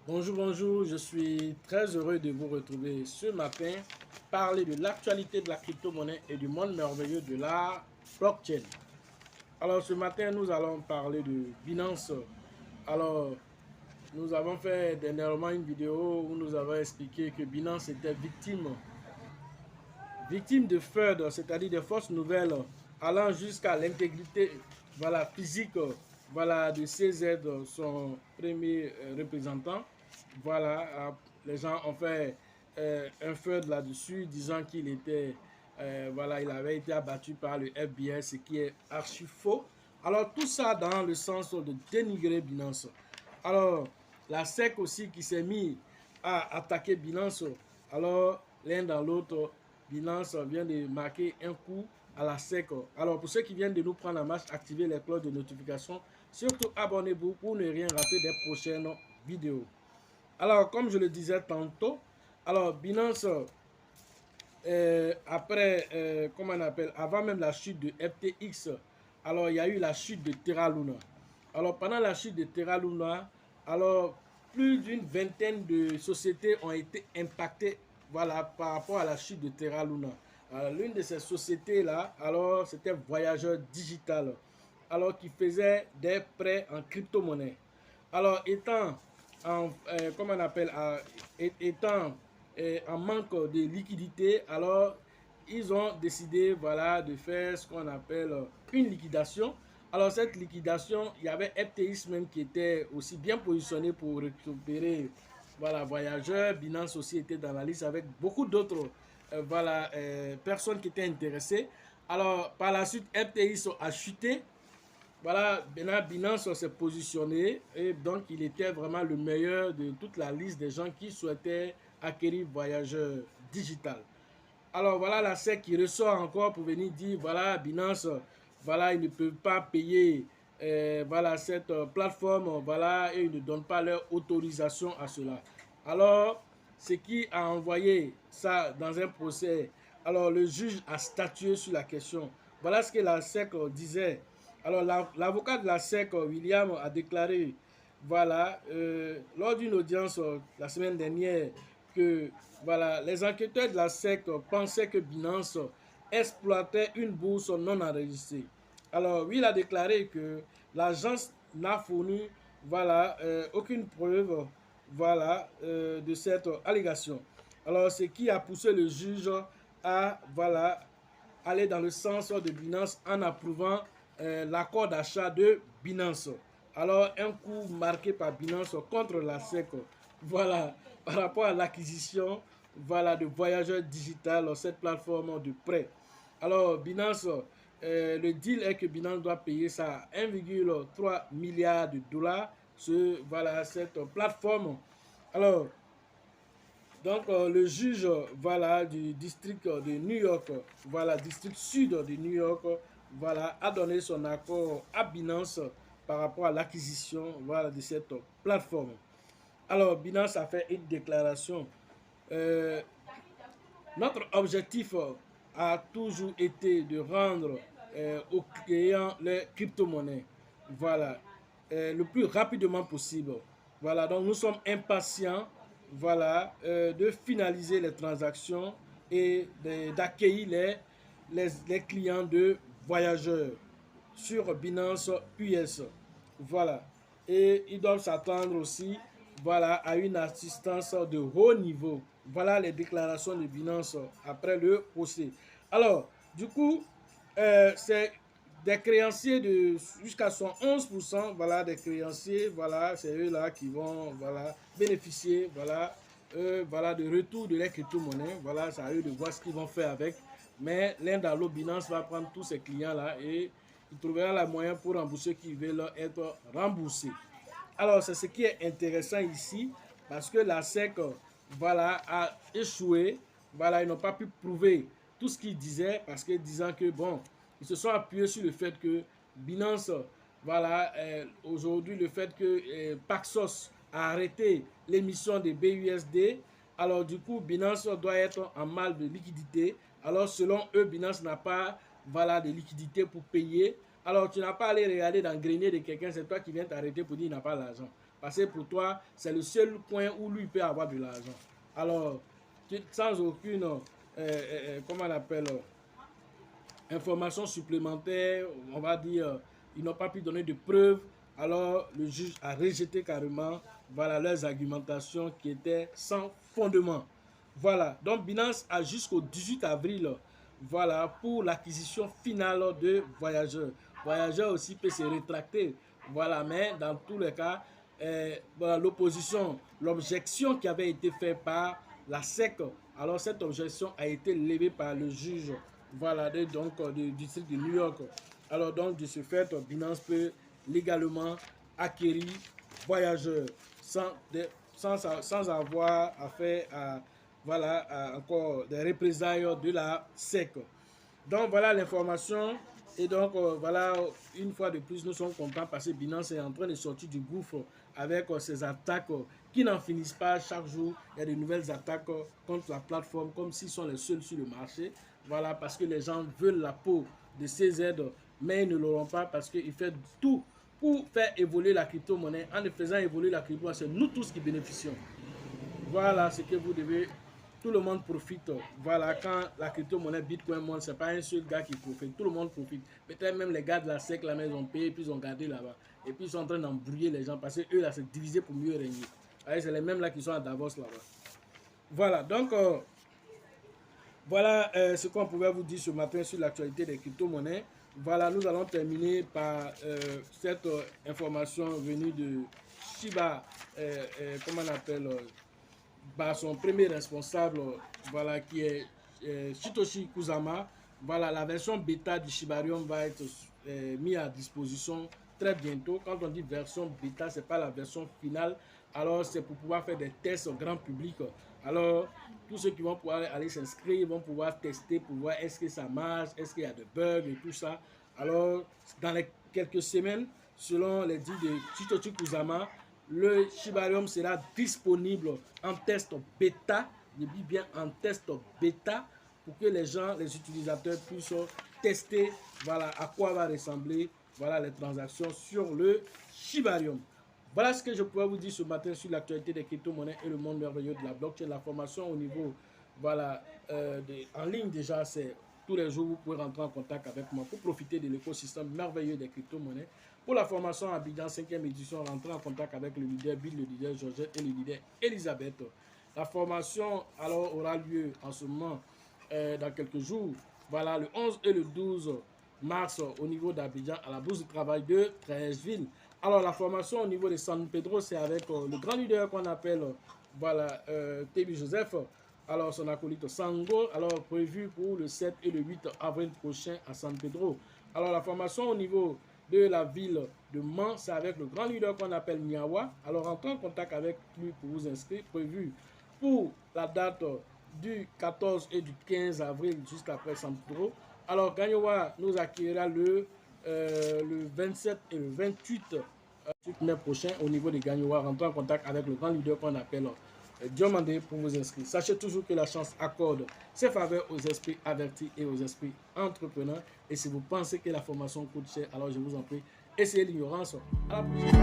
Bonjour, bonjour, je suis très heureux de vous retrouver ce matin, parler de l'actualité de la crypto-monnaie et du monde merveilleux de la blockchain. Alors ce matin, nous allons parler de Binance. Alors, nous avons fait dernièrement une vidéo où nous avons expliqué que Binance était victime de FUD, c'est-à-dire des fausses nouvelles allant jusqu'à l'intégrité physique de CZ, son premier représentant. Les gens ont fait un FUD là-dessus, disant qu'il était, il avait été abattu par le FBI, ce qui est archi faux. Alors tout ça dans le sens de dénigrer Binance. Alors la SEC aussi qui s'est mis à attaquer Binance. Alors l'un dans l'autre, Binance vient de marquer un coup à la SEC. Alors pour ceux qui viennent de nous prendre en marche, activez les cloches de notification. Surtout abonnez-vous pour ne rien rater des prochaines vidéos. Alors comme je le disais tantôt, alors Binance, avant même la chute de FTX, alors il y a eu la chute de Terra Luna. Alors pendant la chute de Terra Luna, alors plus d'une vingtaine de sociétés ont été impactées par rapport à la chute de Terra Luna. L'une de ces sociétés-là, alors c'était Voyageur Digital, alors qui faisait des prêts en crypto-monnaie. Alors étant en, étant en manque de liquidité, alors ils ont décidé de faire ce qu'on appelle une liquidation. Alors cette liquidation, il y avait FTX même qui était aussi bien positionné pour récupérer Voyageurs. Binance aussi était dans la liste avec beaucoup d'autres personnes qui étaient intéressées. Alors par la suite, FTX a chuté. Binance s'est positionné et donc il était vraiment le meilleur de toute la liste des gens qui souhaitaient acquérir Voyageur Digital. Alors la SEC qui ressort encore pour venir dire Binance, ils ne peuvent pas payer cette plateforme, et ils ne donnent pas leur autorisation à cela. Alors, ce qui a envoyé ça dans un procès, alors le juge a statué sur la question. Voilà ce que la SEC disait. Alors l'avocat de la SEC, William, a déclaré, lors d'une audience la semaine dernière, que les enquêteurs de la SEC pensaient que Binance exploitait une bourse non enregistrée. Alors, oui, il a déclaré que l'agence n'a fourni aucune preuve de cette allégation. Alors, ce qui a poussé le juge à aller dans le sens de Binance en approuvant l'accord d'achat de Binance. Alors, un coup marqué par Binance contre la SEC, par rapport à l'acquisition de Voyageurs Digital, cette plateforme de prêt. Alors, Binance, le deal est que Binance doit payer ça 1,3 milliard de dollars sur cette plateforme. Alors, donc, le juge du district de New York, district sud de New York, a donné son accord à Binance par rapport à l'acquisition de cette plateforme. Alors, Binance a fait une déclaration. Notre objectif a toujours été de rendre aux clients les crypto-monnaies le plus rapidement possible. Donc nous sommes impatients de finaliser les transactions et d'accueillir les clients de Voyageurs sur Binance US. Et ils doivent s'attendre aussi à une assistance de haut niveau. Voilà les déclarations de Binance après le procès. Alors, du coup, c'est des créanciers de jusqu'à 11%, des créanciers, c'est eux-là qui vont bénéficier de retour de les crypto-monnaies. C'est à eux de voir ce qu'ils vont faire avec. Mais l'un dans l'autre, Binance va prendre tous ces clients-là et il trouvera le moyen pour rembourser qui veulent être remboursés. Alors, c'est ce qui est intéressant ici, parce que la SEC a échoué. Ils n'ont pas pu prouver tout ce qu'ils disaient, parce que disant que, ils se sont appuyés sur le fait que Binance, aujourd'hui, le fait que Paxos a arrêté l'émission des BUSD, alors du coup, Binance doit être en mal de liquidité. Alors, selon eux, Binance n'a pas de liquidité pour payer. Alors, tu n'as pas à aller regarder dans le grenier de quelqu'un, c'est toi qui viens t'arrêter pour dire qu'il n'a pas l'argent. Parce que pour toi, c'est le seul coin où lui peut avoir de l'argent. Alors, sans aucune, comment on appelle, information supplémentaire, on va dire, ils n'ont pas pu donner de preuves. Alors, le juge a rejeté carrément, voilà, leurs argumentations qui étaient sans fondement. Voilà, donc Binance a jusqu'au 18 avril, voilà, pour l'acquisition finale de Voyageur. Voyageur aussi peut se rétracter, voilà, mais dans tous les cas, voilà, l'opposition, l'objection qui avait été faite par la SEC, alors cette objection a été levée par le juge, voilà, donc du district de New York. Alors donc de ce fait, Binance peut légalement acquérir Voyageur sans avoir à faire voilà, encore des représailles de la SEC. Donc voilà l'information. Et donc voilà, une fois de plus, nous sommes contents parce que Binance est en train de sortir du gouffre avec ces attaques qui n'en finissent pas. Chaque jour, il y a de nouvelles attaques contre la plateforme, comme s'ils sont les seuls sur le marché. Voilà, parce que les gens veulent la peau de ces aides, mais ils ne l'auront pas parce qu'ils font tout pour faire évoluer la crypto-monnaie. En faisant évoluer la crypto-monnaie, c'est nous tous qui bénéficions. Voilà ce que vous devez. Tout le monde profite. Voilà, quand la crypto-monnaie Bitcoin monte, ce n'est pas un seul gars qui profite. Tout le monde profite. Peut-être même les gars de la SEC, là, ils ont payé, puis ils ont gardé là-bas. Et puis ils sont en train d'embrouiller les gens parce qu'eux, là, c'est divisé pour mieux régner. C'est les mêmes là qui sont à Davos là-bas. Voilà, donc, voilà ce qu'on pouvait vous dire ce matin sur l'actualité des crypto-monnaies. Voilà, nous allons terminer par cette information venue de Shiba, comment on appelle, son premier responsable, voilà, qui est Satoshi Kusama. Voilà, la version bêta du Shibarium va être mise à disposition très bientôt. Quand on dit version bêta, ce n'est pas la version finale. Alors, c'est pour pouvoir faire des tests au grand public. Alors, tous ceux qui vont pouvoir aller s'inscrire vont pouvoir tester pour voir est-ce que ça marche, est-ce qu'il y a des bugs et tout ça. Alors, dans les quelques semaines, selon les dits de Satoshi Kusama, le Shibarium sera disponible en test bêta, je dis bien en test bêta, pour que les gens, les utilisateurs puissent tester, voilà, à quoi va ressembler, voilà, les transactions sur le Shibarium. Voilà ce que je pourrais vous dire ce matin sur l'actualité des crypto-monnaies et le monde merveilleux de la blockchain. La formation au niveau, voilà, en ligne déjà, c'est tous les jours, vous pouvez rentrer en contact avec moi pour profiter de l'écosystème merveilleux des crypto-monnaies. Pour la formation à Abidjan 5e édition, rentrez en contact avec le leader Bill, le leader Georgette et le leader Elisabeth. La formation alors aura lieu en ce moment dans quelques jours. Voilà, le 11 et le 12 mars au niveau d'Abidjan à la Bourse du Travail de Treichville. Alors la formation au niveau de San Pedro, c'est avec le grand leader qu'on appelle voilà, Tebi Joseph. Alors son acolyte Sango, alors prévu pour le 7 et le 8 avril prochain à San Pedro. Alors la formation au niveau de la ville de Mans, c'est avec le grand leader qu'on appelle Niawa. Alors rentrez en contact avec lui pour vous inscrire, prévu pour la date du 14 et du 15 avril jusqu'après San Pedro. Alors Gagnowa nous accueillera le 27 et le 28 mai prochain au niveau de Gagnowa. Rentrez en contact avec le grand leader qu'on appelle Diomandé pour vous inscrire. Sachez toujours que la chance accorde ses faveurs aux esprits avertis et aux esprits entrepreneurs. Et si vous pensez que la formation coûte cher, alors je vous en prie, essayez l'ignorance. À la prochaine.